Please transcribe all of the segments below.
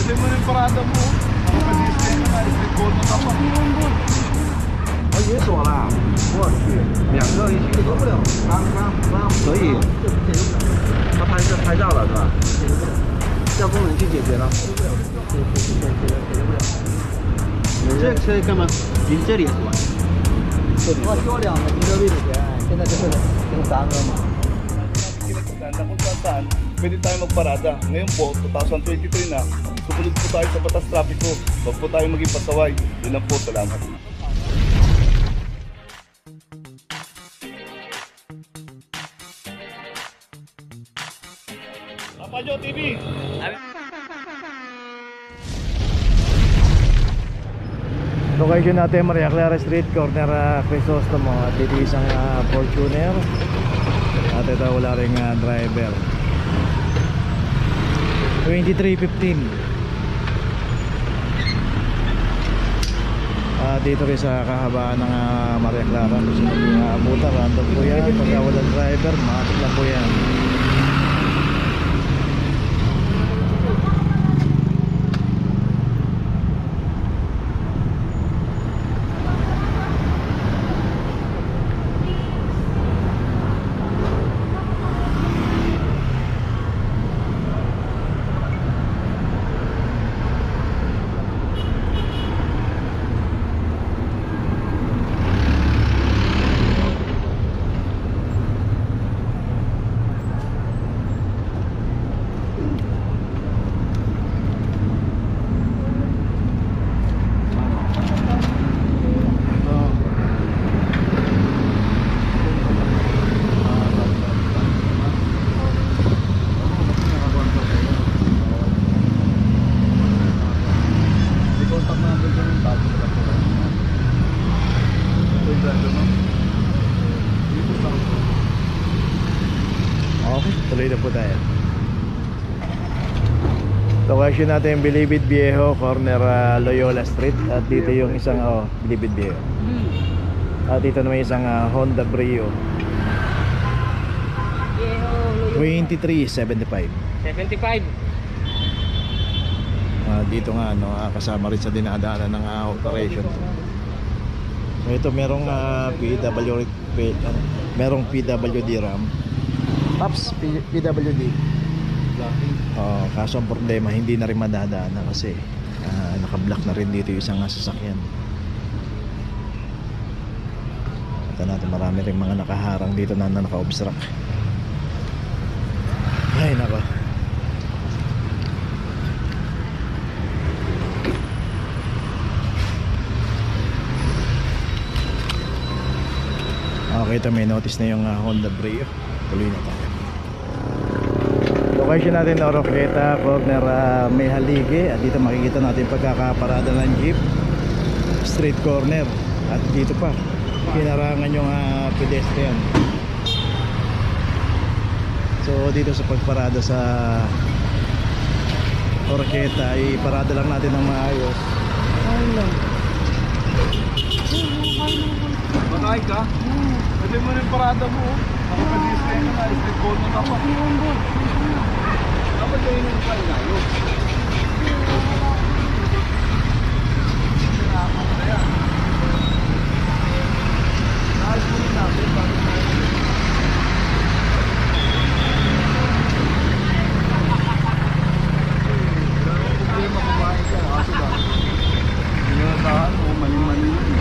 Kasi mo yung parada mo. Nakapag-display ka na, street corner ka pa. 我已经说了，我去2个一起走不了，刚所以他拍照了是吧？叫工人去解决了。这车干嘛？停这里是吧？我修2个停车位的钱，现在就是停3个嘛。 Kinataganda kung saan, pwede tayo magparada. Ngayon po, 2023 na, sumunod po tayo sa batas trapiko. Huwag po tayo maging pasaway. Yun lang po, salamat. Rapadio TV! Location natin Maria Clara Street, corner Crisostomo. At dito isang Fortuner. At ito wala ring driver. 2315. Dito rin sa kahabaan ng Maria Clara. Kung sino yung abutan, random po yan. Pagka walang driver, matik lang po yan. Okay, tuloy na po tayo. Location natin yung Bilibid Viejo, corner Loyola Street. At dito yung isang Bilibid Viejo. At dito naman isang Honda Brio 2375. 75. Dito nga kasama rin sa dinadaanan ng operation. So ito merong merong PWD RAM. Pops, PWD. Kaso ang problema hindi na rin madadaanan kasi naka-block na rin dito yung isang sasakyan. Ito natin marami rin mga nakaharang dito na naka-obstruct. Ay nako. Okay, ito may notice na yung Honda Brio. Tuloy na tayo. Location natin Oroqueta, corner May Halige. At dito makikita natin pagkakaparada ng jeep, street corner. At dito pa pinarangan yung pedestrian. So dito sa pagparada sa Oroqueta ay parada lang natin ng maayos. Bakay ka? Kasi mo yung parada mo. Nakapag-display ka na, street corner ka pa. Dapat kayo yung paligayo. Nahal po rin natin bago tayo. Wala akong problema kumain ka. Kasi ba? Pinatahan mo, mali-mali yun.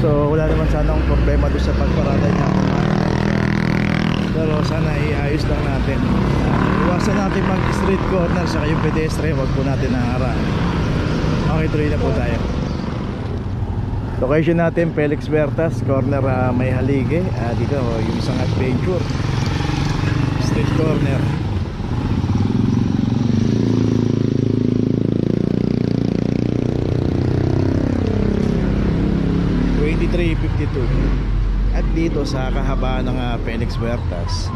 So wala naman sanang problema doon sa pagparada niya. Pero sana iayos lang natin. Iwasan natin mag street corner sa kayong pedestre. Huwag po natin naharaan. Okay, tuloy na po tayo. Location natin Felix Bertas, corner May Halige. Dito yung isang adventure street corner. 23.52. At dito sa kahabaan ng Felix Huertas,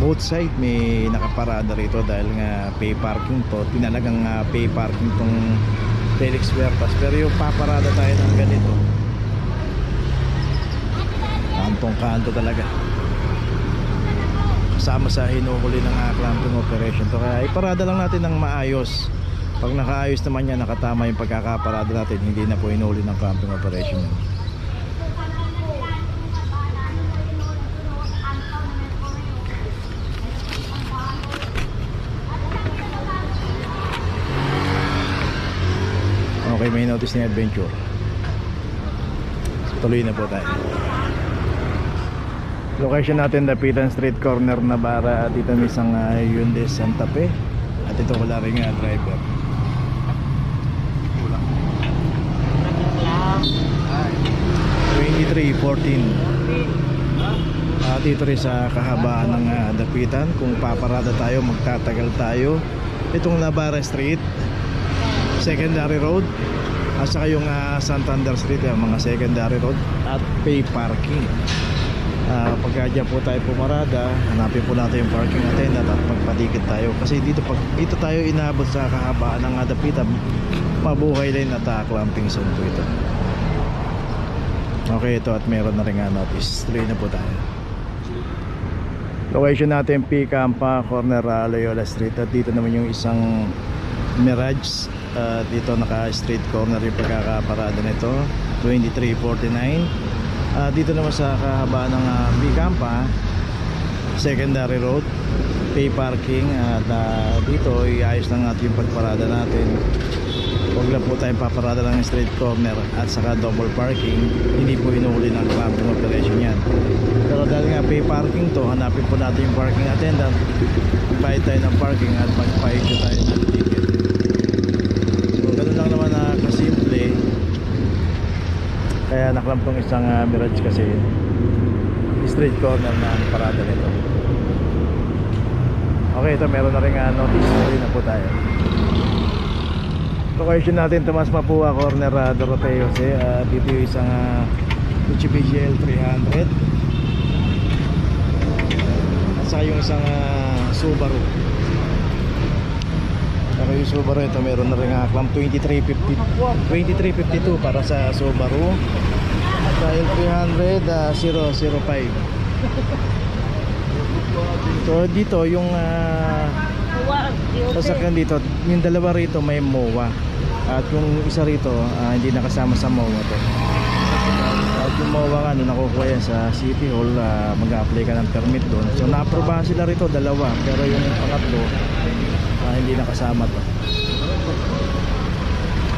both side may nakaparada rito dahil nga pay parking to. Tinalagang pay parking tong Felix Huertas. Pero yung paparada tayo ng ganito, kantong-kanto talaga, kasama sa hinuhuli ng clamping operation to. Kaya iparada lang natin ng maayos. Pag nakaayos naman yan, nakatama yung pagkakaparada natin, hindi na po hinuli ng clamping operation. Okay, may notice ni Adventure. Tuloy na po tayo. Location natin, Dapitan Street, corner Navarra. At dito may isang Hyundai Santa Fe. At ito wala rin nga driver. 23.14. Dito rin sa kahabaan ng Dapitan. Kung paparada tayo, magtatagal tayo. Itong Navarra Street, secondary road, at saka yung Santander Street, yung mga secondary road at pay parking. Pagka dyan po tayo pumarada, hanapin po natin yung parking attendant at magpatikit tayo. Kasi dito, pag ito tayo inabot sa kahabaan ng Dapitan, mabuhay din at clamping zone po ito. Okay, ito at meron na rin notice. Tuloy na po tayo. Location natin, P-Campa, corner Loyola Street. At dito naman yung isang Mirage. Dito naka street corner yung pagkakaparada nito, 23.49. Dito naman sa kahabaan ng P-Campa, secondary road, pay parking. At dito iayos lang natin yung pagparada natin. Huwag lang po tayong paparada ng straight corner at saka double parking. Hindi po hinuhuli ng clamping operation yan. Pero dahil nga pay parking to, hanapin po natin yung parking attendant, bayad tayo ng parking at magpa-issue tayo ng ticket. So ganun lang naman kasimple. Kaya naklampong isang Mirage kasi straight corner na ang parada nito. Okay, ito meron na rin notice. Tuloy na po tayo. Location natin, Tomas Mapua, corner Doroteo Jose. Dito yung isang Mitsubishi L300 at saka yung isang Subaru. Pero yung Subaru ito meron na rin clamp 23.52 para sa Subaru. At L300 005. So dito yung sasakyan dito, yung dalawa rito may MOA at yung isa rito hindi nakasama sa MOA to. At yung MOA nga nakukuha yan sa City Hall, mag-a-apply ka ng permit doon. So na-aprobahan sila rito, dalawa, pero yung pangatlo hindi nakasama to.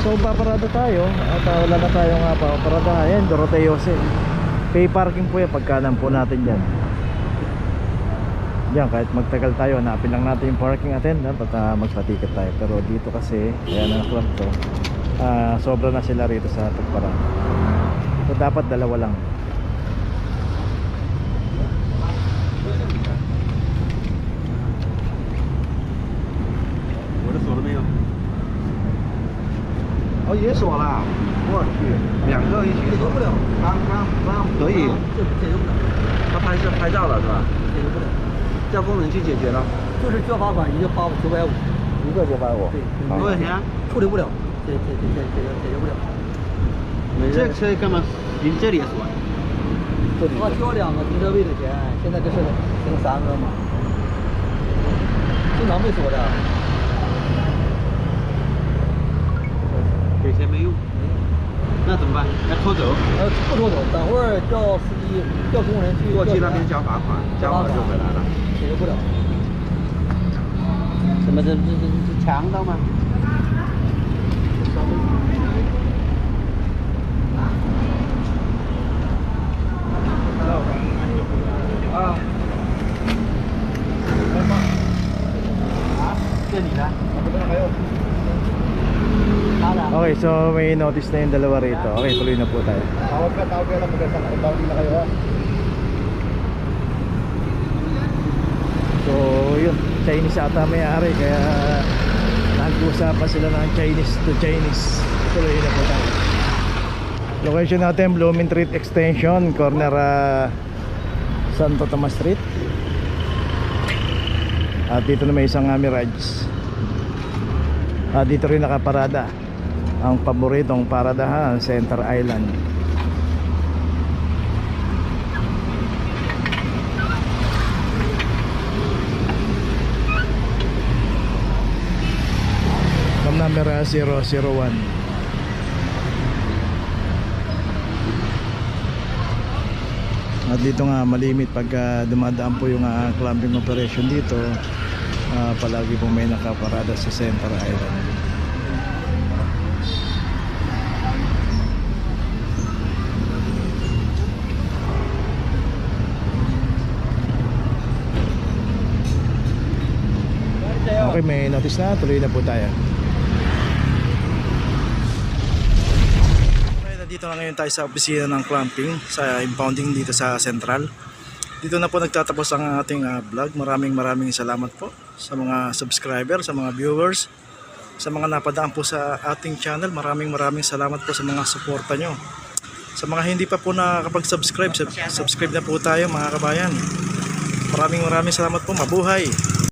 So paparada tayo at wala na tayong paparadahan. Yan, Doroteo Jose. Pay parking po yan pagkanan po natin dyan. Diyan, kahit magtagal tayo, hanapin lang natin yung parking attendant at magpa-ticket tayo. Pero dito kasi, kaya na naklap to, sobra na sila rito sa pagparada. So dapat dalawa lang.哦，也锁了，我去，2个一起锁不了，刚可以，他拍照了是吧？解决不了，叫工人去解决了，就是交罚款，一个罚950，一个950，对，多少钱？处理不了，解决不了。这车干嘛？你这里也锁？他交2个停车位的钱，现在这是停3个嘛，经常被锁的。给钱没用，那怎么办？要拖走？不拖走，等会儿叫司机叫工人去过去那边交罚款，交完就回来了。解决不了。什么这强盗吗？啊，这里呢？还有。Okay, so may notice na yung dalawa rito. Okay, tuloy na po tayo. Tawag ka lang, magkasang na kayo ha. So yun, Chinese ata may-ari, kaya nag-uusapan sila ng Chinese to Chinese. Tuloy na po tayo. Location natin Blooming Street Extension, corner Santo Tomas Street. At dito na may isang Mirage. At dito rin nakaparada ang paboritong paradahan, Center Island. Room number 001. At dito nga malimit pagka dumadaan po yung clamping operation dito. Palagi pong may nakaparada sa Center Island. Okay, may notice na, tuloy na po tayo. Okay, nandito na ngayon tayo sa opisina ng clamping, sa impounding dito sa Central. Dito na po nagtatapos ang ating vlog. Maraming salamat po sa mga subscriber, sa mga viewers, sa mga napadaan po sa ating channel. Maraming salamat po sa mga suporta nyo. Sa mga hindi pa po nakakapag-subscribe, subscribe na po tayo mga kabayan. Maraming salamat po. Mabuhay!